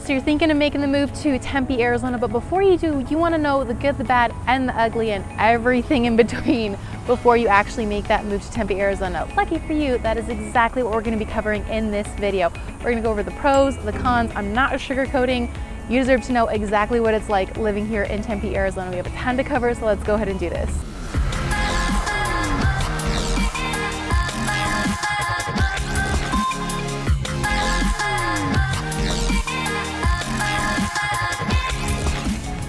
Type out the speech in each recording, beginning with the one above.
So you're thinking of making the move to Tempe, Arizona, but before you do, you want to know the good, the bad, and the ugly, and everything in between before you actually make that move to Tempe, Arizona. Lucky for you, that is exactly what we're going to be covering in this video. We're going to go over the pros, the cons. I'm not sugarcoating. You deserve to know exactly what it's like living here in Tempe, Arizona. We have a ton to cover, so let's go ahead and do this.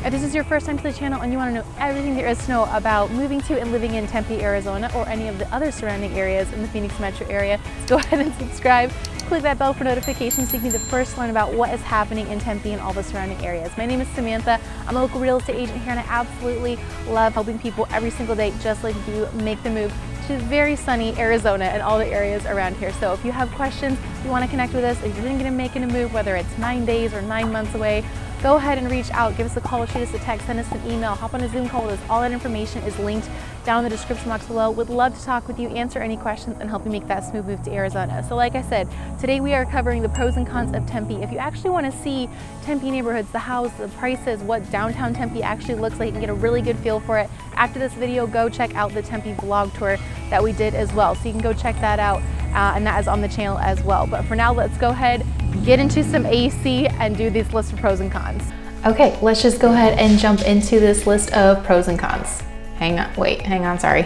If this is your first time to the channel and you want to know everything there is to know about moving to and living in Tempe, Arizona, or any of the other surrounding areas in the Phoenix metro area, go ahead and subscribe. Click that bell for notifications so you can be the first to learn about what is happening in Tempe and all the surrounding areas. My name is Samantha. I'm a local real estate agent here, and I absolutely love helping people every single day, just like you, make the move to very sunny Arizona and all the areas around here. So if you have questions, you want to connect with us, if you're thinking of making a move, whether it's 9 days or 9 months away, go ahead and reach out, give us a call, shoot us a text, send us an email, hop on a Zoom call with us. All that information is linked down in the description box below. Would love to talk with you, answer any questions, and help you make that smooth move to Arizona. So like I said, today we are covering the pros and cons of Tempe. If you actually want to see Tempe neighborhoods, the house, the prices, what downtown Tempe actually looks like, and get a really good feel for it, after this video, go check out the Tempe vlog tour that we did as well. So you can go check that out, and that is on the channel as well. But for now, let's go ahead, get into some AC, and do this list of pros and cons. Okay, let's just go ahead and jump into this list of pros and cons. Hang on, sorry.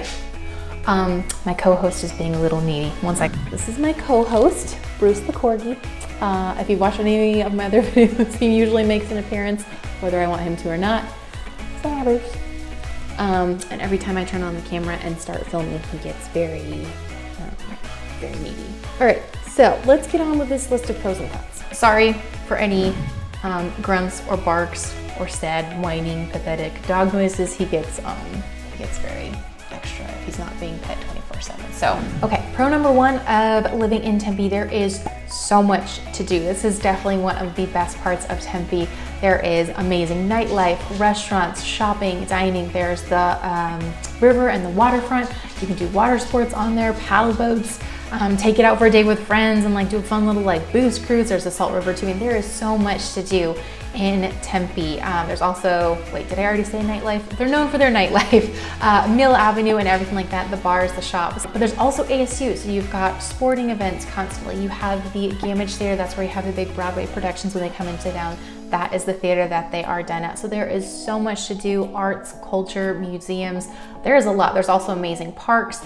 My co-host is being a little needy. One sec. This is my co-host, Bruce the Corgi. If you've watched any of my other videos, he usually makes an appearance, whether I want him to or not. So, Bruce. And every time I turn on the camera and start filming, he gets very needy. All right, so let's get on with this list of pros and cons. Sorry for any grunts or barks or sad, whining, pathetic dog noises. He gets very extra if he's not being pet 24/7. So, okay, pro number one of living in Tempe, there is so much to do. This is definitely one of the best parts of Tempe. There is amazing nightlife, restaurants, shopping, dining. There's the river and the waterfront. You can do water sports on there, paddle boats. Take it out for a day with friends and like do a fun little like booze cruise. There's the Salt River too, and there is so much to do in Tempe. There's also, wait, did I already say nightlife? They're known for their nightlife. Mill Avenue and everything like that, the bars, the shops. But there's also ASU, so you've got sporting events constantly. You have the Gamage Theater, that's where you have the big Broadway productions when they come into town. That is the theater that they are done at. So there is so much to do, arts, culture, museums. There is a lot. There's also amazing parks,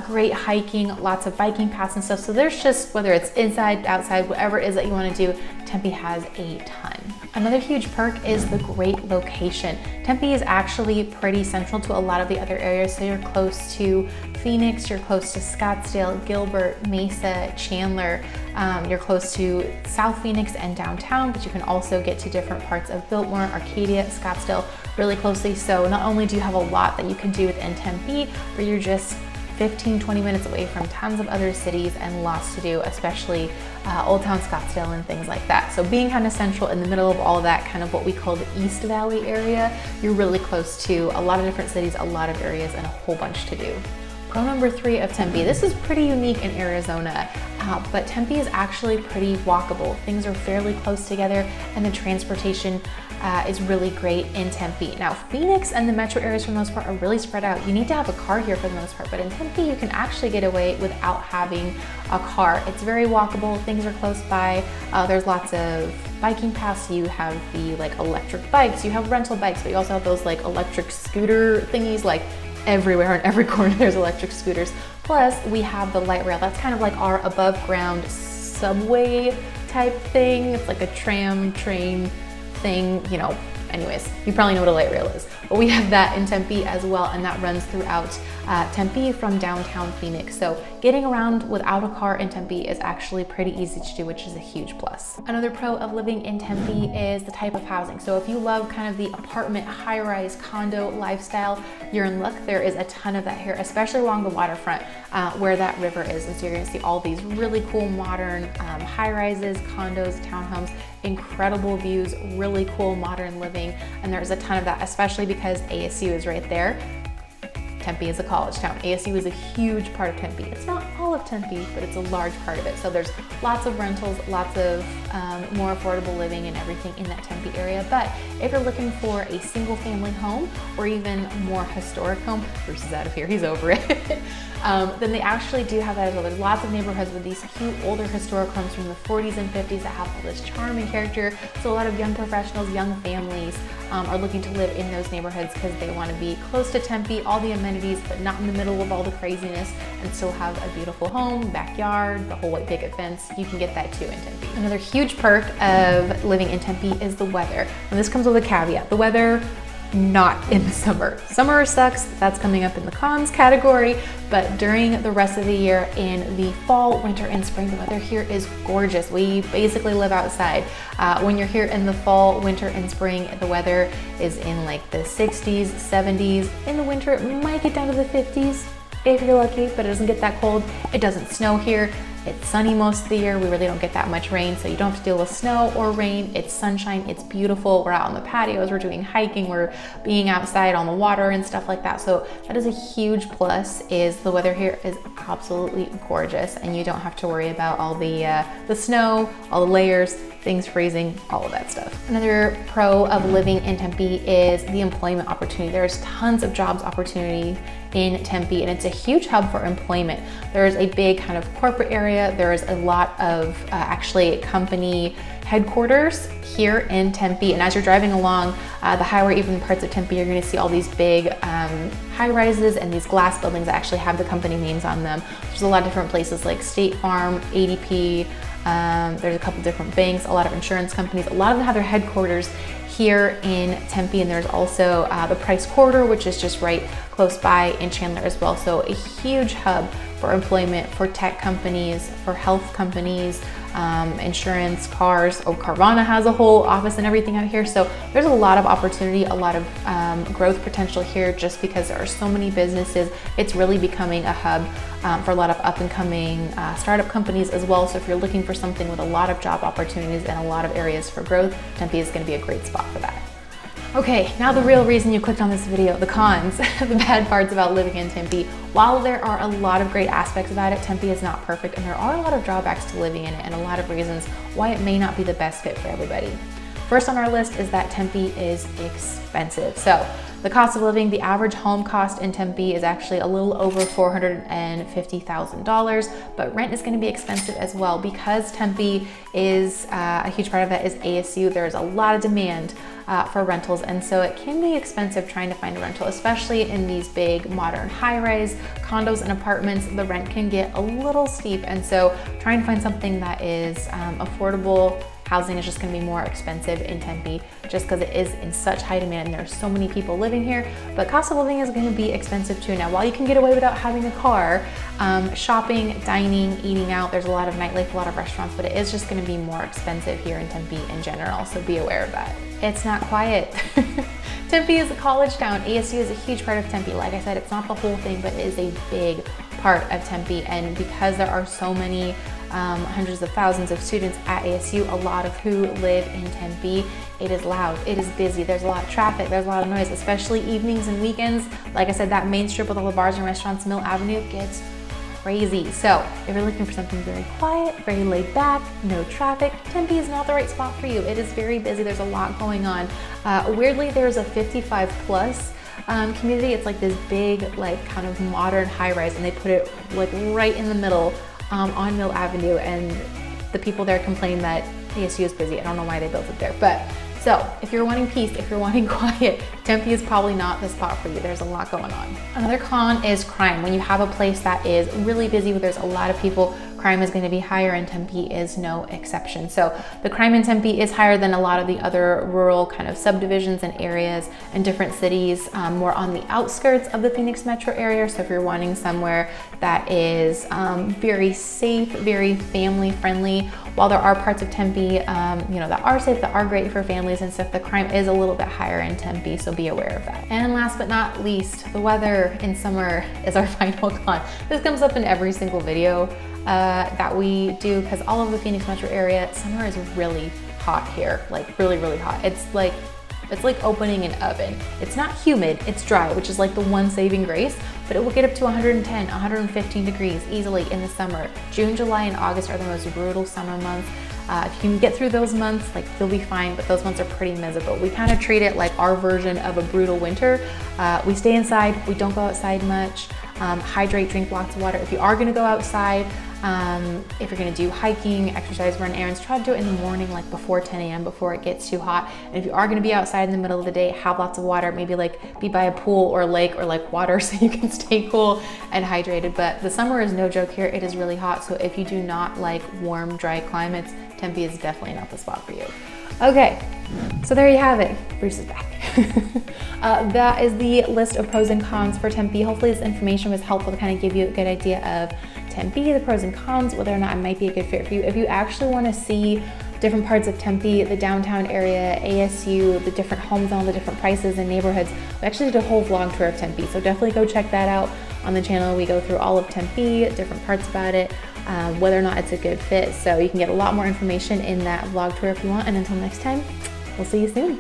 great hiking, lots of biking paths and stuff. So there's just, whether it's inside, outside, whatever it is that you want to do, Tempe has a ton. Another huge perk is the great location. Tempe is actually pretty central to a lot of the other areas. So you're close to Phoenix, you're close to Scottsdale, Gilbert, Mesa, Chandler. You're close to South Phoenix and downtown, but you can also get to different parts of Biltmore, Arcadia, Scottsdale really closely. So not only do you have a lot that you can do within Tempe, but you're just 15-20 minutes away from tons of other cities and lots to do, especially Old Town Scottsdale and things like that. So being kind of central in the middle of all of that, kind of what we call the East Valley area, you're really close to a lot of different cities, a lot of areas, and a whole bunch to do. Pro number 3 of Tempe. This is pretty unique in Arizona, but Tempe is actually pretty walkable. Things are fairly close together, and the transportation is really great in Tempe. Now, Phoenix and the metro areas for the most part are really spread out. You need to have a car here for the most part, but in Tempe, you can actually get away without having a car. It's very walkable, things are close by. There's lots of biking paths. You have the like electric bikes, you have rental bikes, but you also have those like electric scooter thingies like everywhere. In every corner there's electric scooters. Plus we have the light rail. That's kind of like our above ground subway type thing. It's like a tram train thing, you know. Anyways, you probably know what a light rail is, but we have that in Tempe as well, and that runs throughout Tempe from downtown Phoenix. So getting around without a car in Tempe is actually pretty easy to do, which is a huge plus. Another pro of living in Tempe is the type of housing. So if you love kind of the apartment, high-rise, condo lifestyle, you're in luck. There is a ton of that here, especially along the waterfront where that river is. And so you're gonna see all these really cool modern high-rises, condos, townhomes, incredible views, really cool modern living, and there's a ton of that, especially because ASU is right there. Tempe is a college town. ASU is a huge part of Tempe. It's not all of Tempe, but it's a large part of it. So there's lots of rentals, lots of more affordable living and everything in that Tempe area. But if you're looking for a single family home or even more historic home, Bruce is out of here, he's over it, then they actually do have that as well. There's lots of neighborhoods with these cute older historic homes from the 40s and 50s that have all this charm and character. So a lot of young professionals, young families are looking to live in those neighborhoods because they want to be close to Tempe, all the amenities, but not in the middle of all the craziness, and still have a beautiful home, backyard, the whole white picket fence. You can get that too in Tempe. Another huge perk of living in Tempe is the weather. And this comes with a caveat. The weather, not in the summer. Summer sucks, that's coming up in the cons category, but during the rest of the year, in the fall, winter, and spring, the weather here is gorgeous. We basically live outside. When you're here in the fall, winter, and spring, the weather is in like the 60s, 70s. In the winter, it might get down to the 50s if you're lucky, but it doesn't get that cold. It doesn't snow here. It's sunny most of the year. We really don't get that much rain, so you don't have to deal with snow or rain. It's sunshine, it's beautiful. We're out on the patios, we're doing hiking, we're being outside on the water and stuff like that. So that is a huge plus, is the weather here is absolutely gorgeous, and you don't have to worry about all the snow, all the layers, things freezing, all of that stuff. Another pro of living in Tempe is the employment opportunity. There's tons of jobs opportunity in Tempe, and it's a huge hub for employment. There's a big kind of corporate area. There's a lot of actually company headquarters here in Tempe, and as you're driving along the highway, even parts of Tempe, you're gonna see all these big high rises and these glass buildings that actually have the company names on them. There's a lot of different places like State Farm, ADP, there's a couple different banks, a lot of insurance companies. A lot of them have their headquarters here in Tempe, and there's also the Price Corridor, which is just right close by in Chandler as well. So a huge hub for employment, for tech companies, for health companies, insurance, cars. Oh, Carvana has a whole office and everything out here. So there's a lot of opportunity, a lot of growth potential here, just because there are so many businesses. It's really becoming a hub for a lot of up and coming startup companies as well. So if you're looking for something with a lot of job opportunities and a lot of areas for growth, Tempe is going to be a great spot for that. Okay, now the real reason you clicked on this video, the cons, the bad parts about living in Tempe. While there are a lot of great aspects about it, Tempe is not perfect, and there are a lot of drawbacks to living in it and a lot of reasons why it may not be the best fit for everybody. First on our list is that Tempe is expensive. So the cost of living, the average home cost in Tempe is actually a little over $450,000, but rent is going to be expensive as well. Because Tempe is a huge part of that is ASU, there's a lot of demand for rentals, and so it can be expensive trying to find a rental, especially in these big modern high-rise condos and apartments. The rent can get a little steep, and so trying to find something that is affordable housing is just going to be more expensive in Tempe, just because it is in such high demand and there are so many people living here. But cost of living is going to be expensive too. Now, while you can get away without having a car, shopping, dining, eating out, there's a lot of nightlife, a lot of restaurants, but it is just going to be more expensive here in Tempe in general, so be aware of that. It's not quiet. Tempe is a college town. ASU is a huge part of Tempe. Like I said, it's not the whole thing, but it is a big part of Tempe, and because there are so many hundreds of thousands of students at ASU, a lot of who live in Tempe, it is loud, it is busy, there's a lot of traffic, there's a lot of noise, especially evenings and weekends. Like I said, that main strip with all the bars and restaurants, Mill Avenue, gets crazy. So if you're looking for something very quiet, very laid back, no traffic, Tempe is not the right spot for you. It is very busy, there's a lot going on. Weirdly, there's a 55 plus community. It's like this big, like kind of modern high rise, and they put it like right in the middle on Mill Avenue, and the people there complain that ASU is busy. I don't know why they built it there, but so if you're wanting peace, if you're wanting quiet, Tempe is probably not the spot for you. There's a lot going on. Another con is crime. When you have a place that is really busy, where there's a lot of people, crime is going to be higher, and Tempe is no exception. So the crime in Tempe is higher than a lot of the other rural kind of subdivisions and areas in different cities, more on the outskirts of the Phoenix metro area. So if you're wanting somewhere that is very safe, very family friendly, while there are parts of Tempe that are safe, that are great for families and stuff, the crime is a little bit higher in Tempe, so be aware of that. And last but not least, the weather in summer is our final con. This comes up in every single video that we do, because all of the Phoenix metro area, summer is really hot here, like really, really hot. It's like It's like opening an oven. It's not humid, it's dry, which is like the one saving grace, but it will get up to 110, 115 degrees easily in the summer. June, July, and August are the most brutal summer months. If you can get through those months, like you'll be fine, but those months are pretty miserable. We kind of treat it like our version of a brutal winter. We stay inside, we don't go outside much. Hydrate, drink lots of water. If you are gonna go outside, if you're gonna do hiking, exercise, run errands, try to do it in the morning, like before 10 a.m., before it gets too hot. And if you are gonna be outside in the middle of the day, have lots of water, maybe like be by a pool or lake or like water so you can stay cool and hydrated. But the summer is no joke here. It is really hot. So if you do not like warm, dry climates, Tempe is definitely not the spot for you. Okay, so there you have it. Bruce is back. That is the list of pros and cons for Tempe. Hopefully this information was helpful to kind of give you a good idea of Tempe, the pros and cons, whether or not it might be a good fit for you. If you actually want to see different parts of Tempe, the downtown area, ASU, the different homes, all the different prices and neighborhoods, we actually did a whole vlog tour of Tempe. So definitely go check that out on the channel. We go through all of Tempe, different parts about it, whether or not it's a good fit. So you can get a lot more information in that vlog tour if you want. And until next time, we'll see you soon.